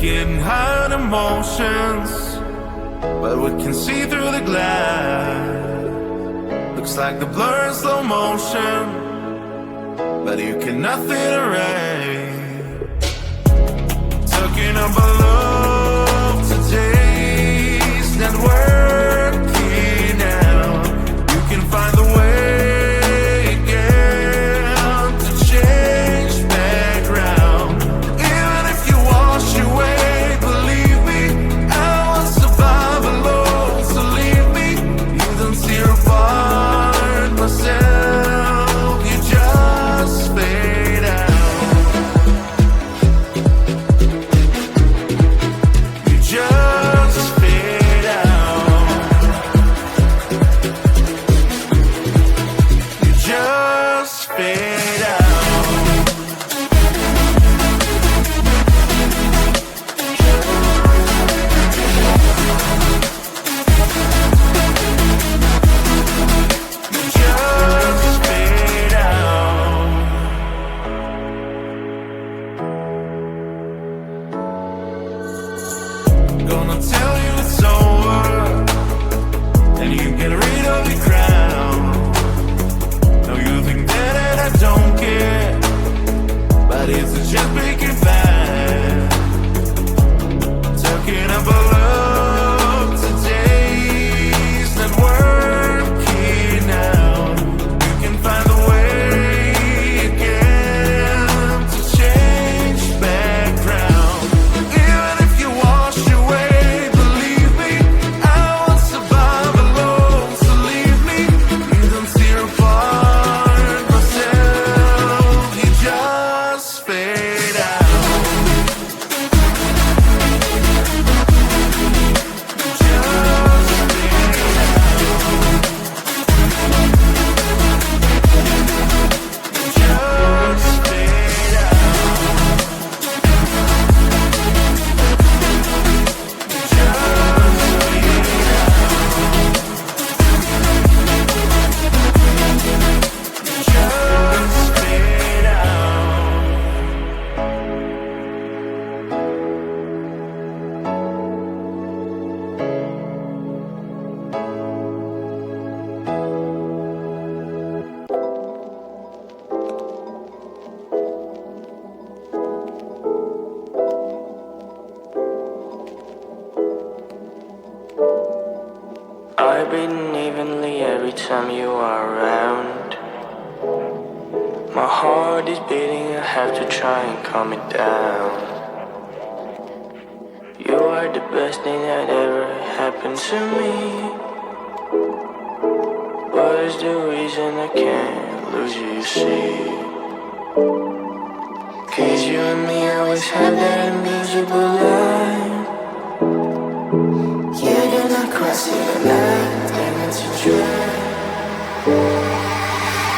getting high on emotions, but we can see through the glass. Looks like the blur in slow motion, but you can nothing erase. Talking about love today's not working out. You can find the way again to change background. Even if you wash away, believe me, I won't survive alone. So leave me, you don't tear apart myself. You just fade out. You just fade out. You just fade out. You just fade out. Gonna tell you it's over, and you get rid of your crown. No, you think that I don't care, but it's just making bad. Talking about love today's not working out. You can find a way again to change background. Even if you wash away, believe me, I won't survive alone. So leave me, you don't tear apart myself. You just fade out. You just fade out. You just fade I breathe evenly every time you are around. My heart is beating, I have to try and calm it down. You are the best thing that ever happened to me. What is the reason I can't lose you, you see? Cause you and me always had that invisible line. You do not cross your line, and it's a drag.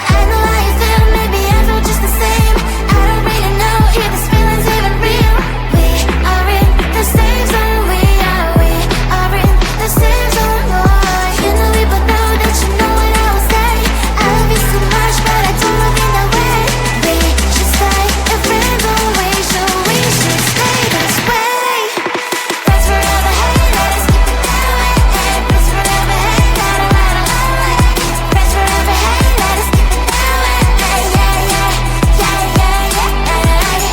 I know how you feel, maybe I feel just the same. I don't really know if this feeling's even real. We are in the same zone, we are in the same zone, boy. You know we both know that you know what I will say. I love you so much, but I don't love you that way. We should stay in friends always, so we should stay this way. Friends forever, hey, let us keep it that way. Friends forever, hey, got a lot of love. Friends forever, hey, let us keep it that way. Yeah, yeah, yeah, yeah, yeah.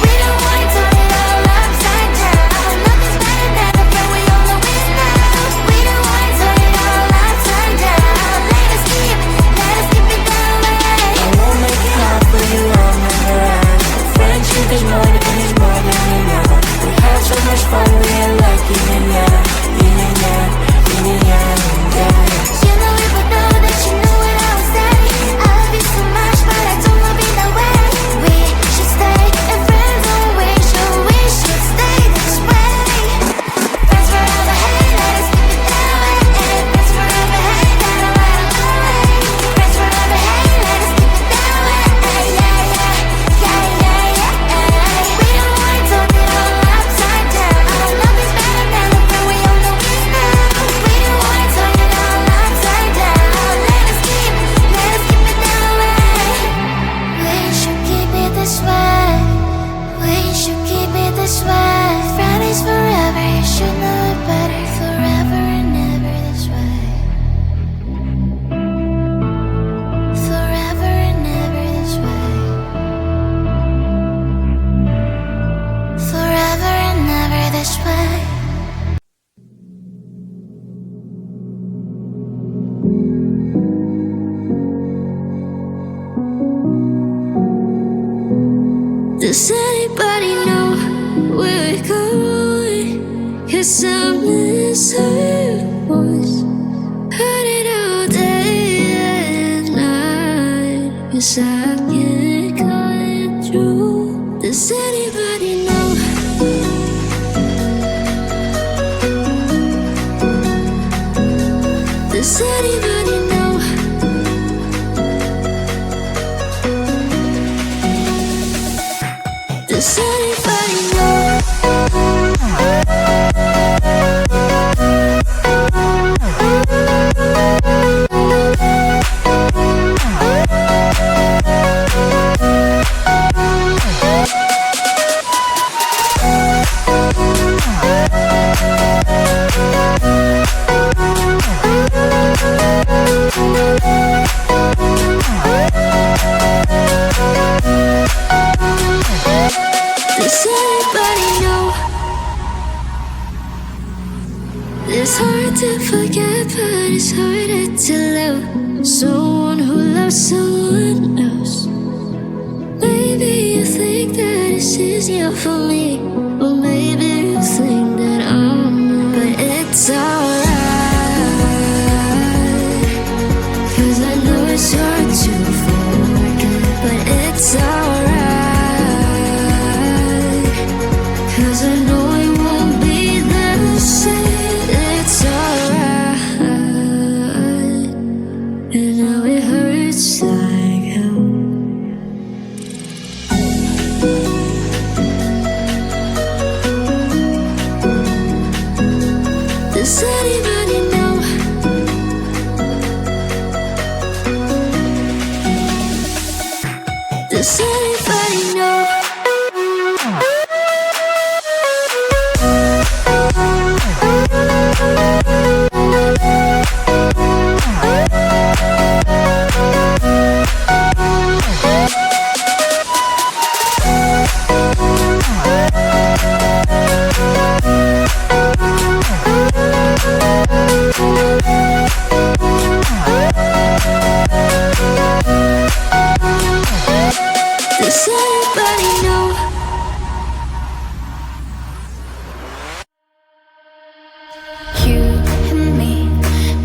We don't want to turn it all upside down. Nothing's better than the friend we all know is now. We don't want to turn it all upside down. Let us keep it that way. I won't make it hard for you, I'll never end. Friendship is more than enough. We had so much fun, we ain't like yin and yang, yin and yang, yin and yang, yeah. You know we both know that you know what I would say. I love you so much, but I don't love you that way. We should stay in friends always, so we should stay this way. Friends forever, hey, let us keep it that way. Friends forever, hey, got a lot of love. Friends forever, hey, let us keep it that way. Yeah, yeah, yeah, yeah, yeah. We don't want to turn it all upside down. Nothing's better than the friend we all know is now. We don't want to turn it all upside down. Let us keep it that way. We should keep it this way. We should keep it this way. Friday always forever, you should know it better. Forever and ever this way. Forever and ever this way. Forever and ever this way. Does anybody know where we're going? 'Cause I'm missing voice. Heard it all day and night. 'Cause I can't cut through. Does anybody know? Does anybody know? Does anybody know? Does anybody know? It's hard to forget, but it's harder to love someone who loves someone else. Maybe you think that it's easier for me, or maybe you think that I'm not. But it's alright, 'cause I know it's hard to forget. But it's alright, 'cause I know it won't be the same. It's alright, and now it hurts like hell. Does anybody know? Does anybody know? Does anybody know? You and me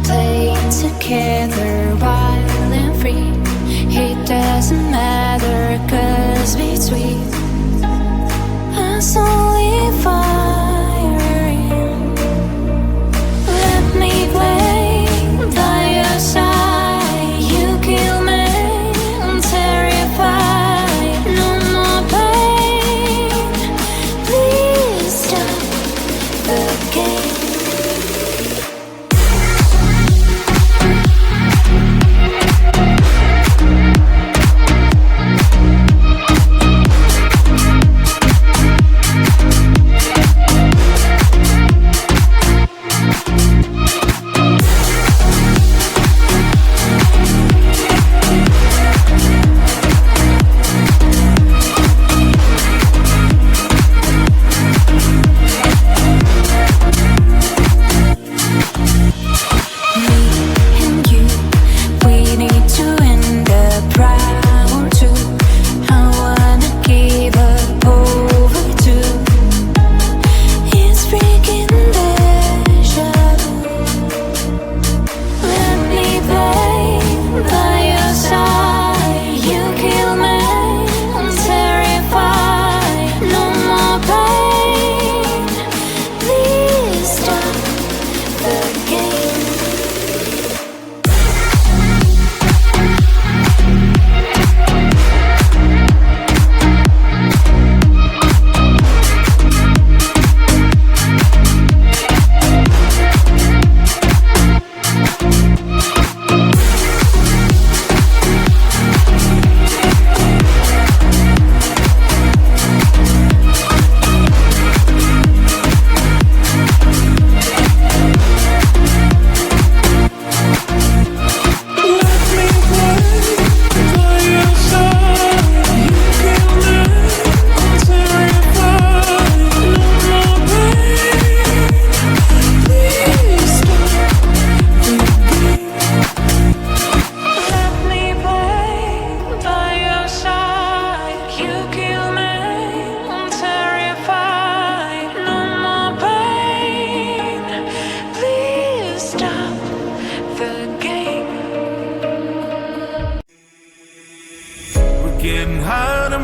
play together wild and free. It doesn't matter, 'cause between us only firing. Let me play by your side. You kill me, I'm terrified. No more pain. Please stop the game.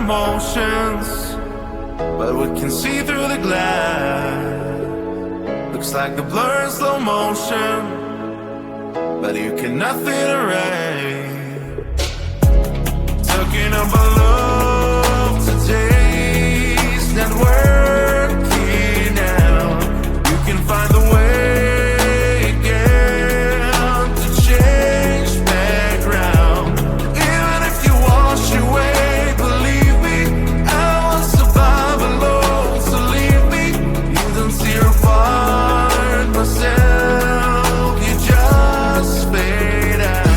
emotions, but we can see through the glass. Looks like a blur in slow motion, but you can nothing erase. Talking about love today's not working out. You can find the way again to change background. Even if you wash away, believe me, I won't survive alone. So leave me, you don't see your part myself. You just fade out.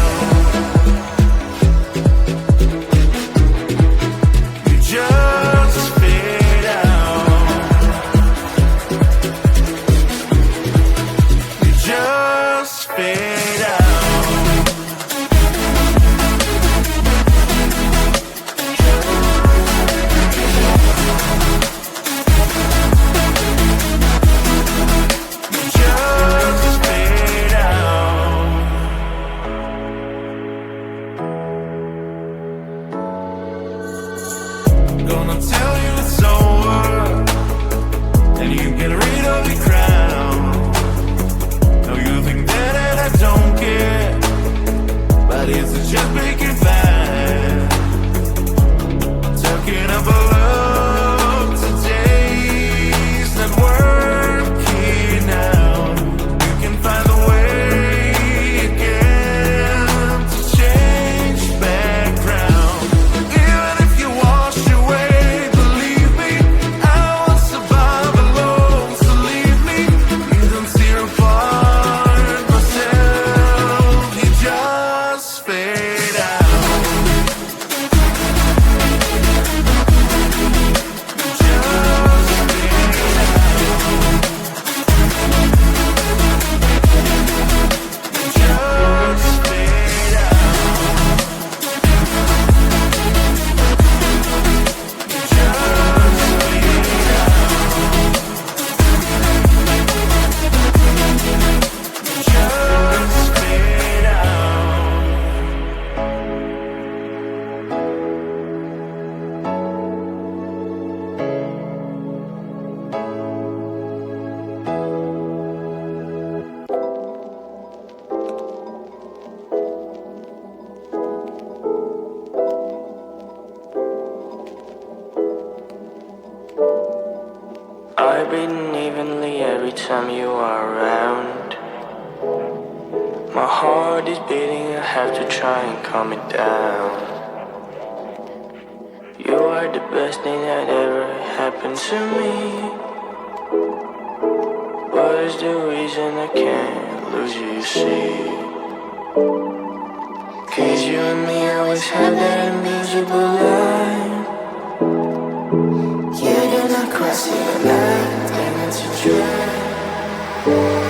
You just fade out. You just fade out. You just fade out. Gonna tell you it's over, and you can get rid of your crown. No, you think that I don't care, but it's just making bad. Talking about love today's not working out. You can find a way again to change background. Even if you wash away, believe me, I won't survive alone. So leave me, you don't see your part myself. You just fade out. You just fade out. You just fade out. You just fade I breathe evenly every time you are around. My heart is beating, I have to try and calm it down. You are the best thing that ever happened to me. What is the reason I can't lose you, you see? 'Cause you and me always have that invisible line. You do not cross the line, and it's a drag.